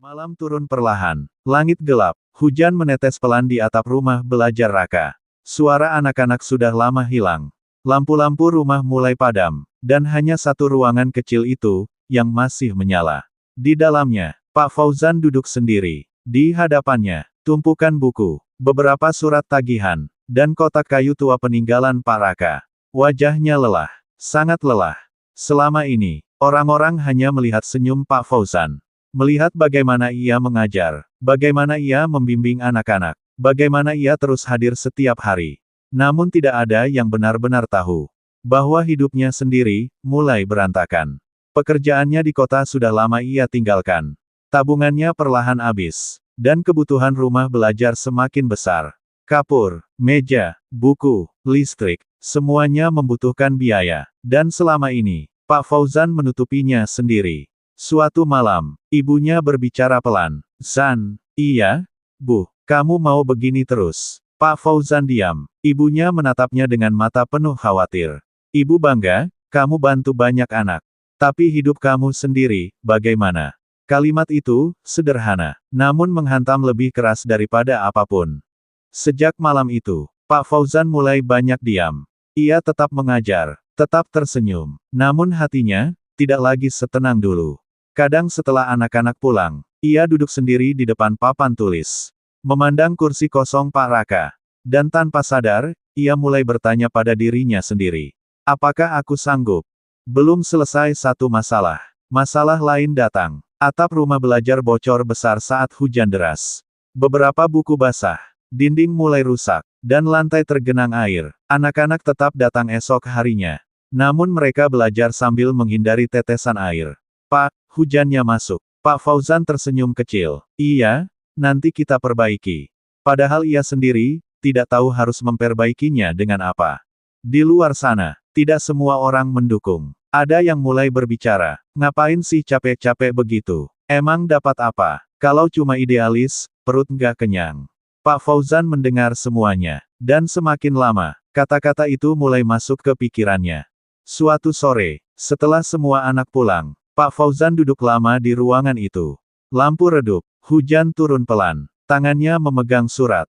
Malam turun perlahan, langit gelap, hujan menetes pelan di atap rumah belajar Raka. Suara anak-anak sudah lama hilang. Lampu-lampu rumah mulai padam, dan hanya satu ruangan kecil itu, yang masih menyala. Di dalamnya, Pak Fauzan duduk sendiri. Di hadapannya, tumpukan buku, beberapa surat tagihan, dan kotak kayu tua peninggalan Pak Raka. Wajahnya lelah, sangat lelah. Selama ini, orang-orang hanya melihat senyum Pak Fauzan. Melihat bagaimana ia mengajar, bagaimana ia membimbing anak-anak, bagaimana ia terus hadir setiap hari. Namun tidak ada yang benar-benar tahu bahwa hidupnya sendiri mulai berantakan. Pekerjaannya di kota sudah lama ia tinggalkan. Tabungannya perlahan habis, dan kebutuhan rumah belajar semakin besar. Kapur, meja, buku, listrik, semuanya membutuhkan biaya, dan selama ini, Pak Fauzan menutupinya sendiri. Suatu malam, ibunya berbicara pelan. "Zan." "Iya, Bu, kamu mau begini terus?" Pak Fauzan diam. Ibunya menatapnya dengan mata penuh khawatir. "Ibu bangga, kamu bantu banyak anak. Tapi hidup kamu sendiri, bagaimana?" Kalimat itu, sederhana, namun menghantam lebih keras daripada apapun. Sejak malam itu, Pak Fauzan mulai banyak diam. Ia tetap mengajar, tetap tersenyum. Namun hatinya, tidak lagi setenang dulu. Kadang setelah anak-anak pulang, ia duduk sendiri di depan papan tulis. Memandang kursi kosong Pak Raka. Dan tanpa sadar, ia mulai bertanya pada dirinya sendiri. Apakah aku sanggup? Belum selesai satu masalah. Masalah lain datang. Atap rumah belajar bocor besar saat hujan deras. Beberapa buku basah. Dinding mulai rusak. Dan lantai tergenang air. Anak-anak tetap datang esok harinya. Namun mereka belajar sambil menghindari tetesan air. "Pak, hujannya masuk." Pak Fauzan tersenyum kecil. "Iya, nanti kita perbaiki." Padahal ia sendiri, tidak tahu harus memperbaikinya dengan apa. Di luar sana, tidak semua orang mendukung. Ada yang mulai berbicara, "Ngapain sih capek-capek begitu? Emang dapat apa? Kalau cuma idealis, perut nggak kenyang." Pak Fauzan mendengar semuanya. Dan semakin lama, kata-kata itu mulai masuk ke pikirannya. Suatu sore, setelah semua anak pulang, Pak Fauzan duduk lama di ruangan itu. Lampu redup, hujan turun pelan. Tangannya memegang surat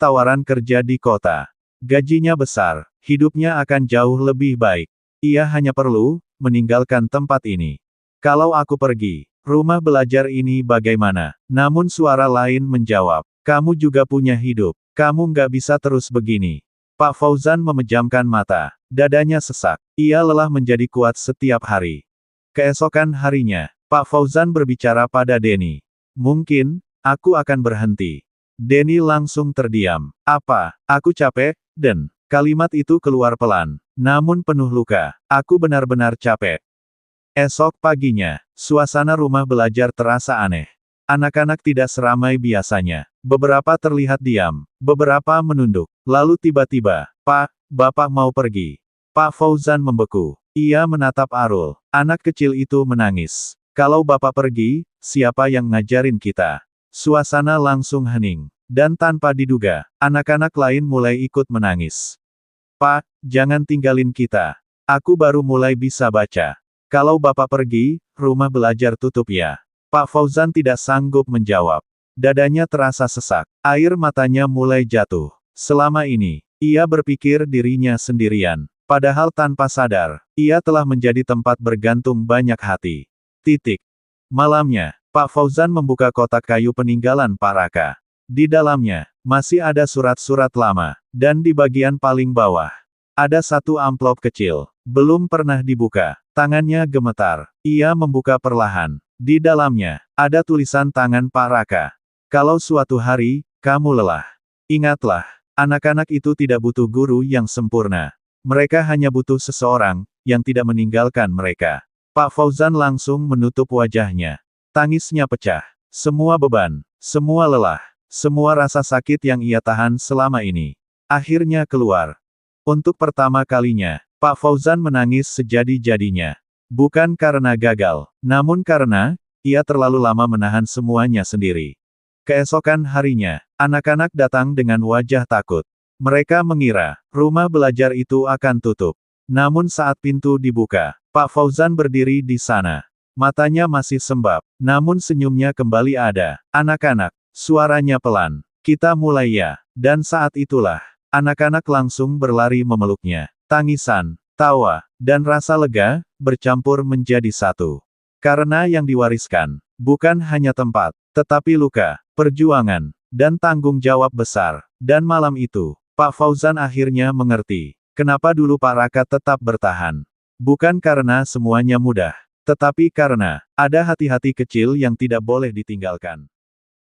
tawaran kerja di kota. Gajinya besar, hidupnya akan jauh lebih baik. Ia hanya perlu meninggalkan tempat ini. "Kalau aku pergi, rumah belajar ini bagaimana?" Namun suara lain menjawab, "Kamu juga punya hidup. Kamu nggak bisa terus begini." Pak Fauzan memejamkan mata. Dadanya sesak. Ia lelah menjadi kuat setiap hari. Keesokan harinya, Pak Fauzan berbicara pada Denny. "Mungkin, aku akan berhenti." Denny langsung terdiam. "Apa? Aku capek, Den." Kalimat itu keluar pelan, namun penuh luka. "Aku benar-benar capek." Esok paginya, suasana rumah belajar terasa aneh. Anak-anak tidak seramai biasanya. Beberapa terlihat diam, beberapa menunduk. Lalu tiba-tiba, "Pak, Bapak mau pergi." Pak Fauzan membeku. Ia menatap Arul. Anak kecil itu menangis. "Kalau Bapak pergi, siapa yang ngajarin kita?" Suasana langsung hening. Dan tanpa diduga, anak-anak lain mulai ikut menangis. "Pak, jangan tinggalin kita. Aku baru mulai bisa baca. Kalau Bapak pergi, rumah belajar tutup ya." Pak Fauzan tidak sanggup menjawab. Dadanya terasa sesak. Air matanya mulai jatuh. Selama ini, ia berpikir dirinya sendirian. Padahal tanpa sadar, ia telah menjadi tempat bergantung banyak hati. Malamnya, Pak Fauzan membuka kotak kayu peninggalan Pak Raka. Di dalamnya, masih ada surat-surat lama. Dan di bagian paling bawah, ada satu amplop kecil. Belum pernah dibuka. Tangannya gemetar. Ia membuka perlahan. Di dalamnya, ada tulisan tangan Pak Raka. "Kalau suatu hari, kamu lelah, ingatlah, anak-anak itu tidak butuh guru yang sempurna. Mereka hanya butuh seseorang, yang tidak meninggalkan mereka." Pak Fauzan langsung menutup wajahnya. Tangisnya pecah. Semua beban, semua lelah, semua rasa sakit yang ia tahan selama ini, akhirnya keluar. Untuk pertama kalinya, Pak Fauzan menangis sejadi-jadinya. Bukan karena gagal, namun karena, ia terlalu lama menahan semuanya sendiri. Keesokan harinya, anak-anak datang dengan wajah takut. Mereka mengira, rumah belajar itu akan tutup. Namun saat pintu dibuka, Pak Fauzan berdiri di sana. Matanya masih sembab, namun senyumnya kembali ada. Anak-anak, suaranya pelan. Kita mulai ya. Dan saat itulah, anak-anak langsung berlari memeluknya. Tangisan, tawa, dan rasa lega, bercampur menjadi satu. Karena yang diwariskan, bukan hanya tempat, tetapi luka, perjuangan, dan tanggung jawab besar. Dan malam itu, Pak Fauzan akhirnya mengerti, kenapa dulu Pak Raka tetap bertahan. Bukan karena semuanya mudah, tetapi karena ada hati-hati kecil yang tidak boleh ditinggalkan.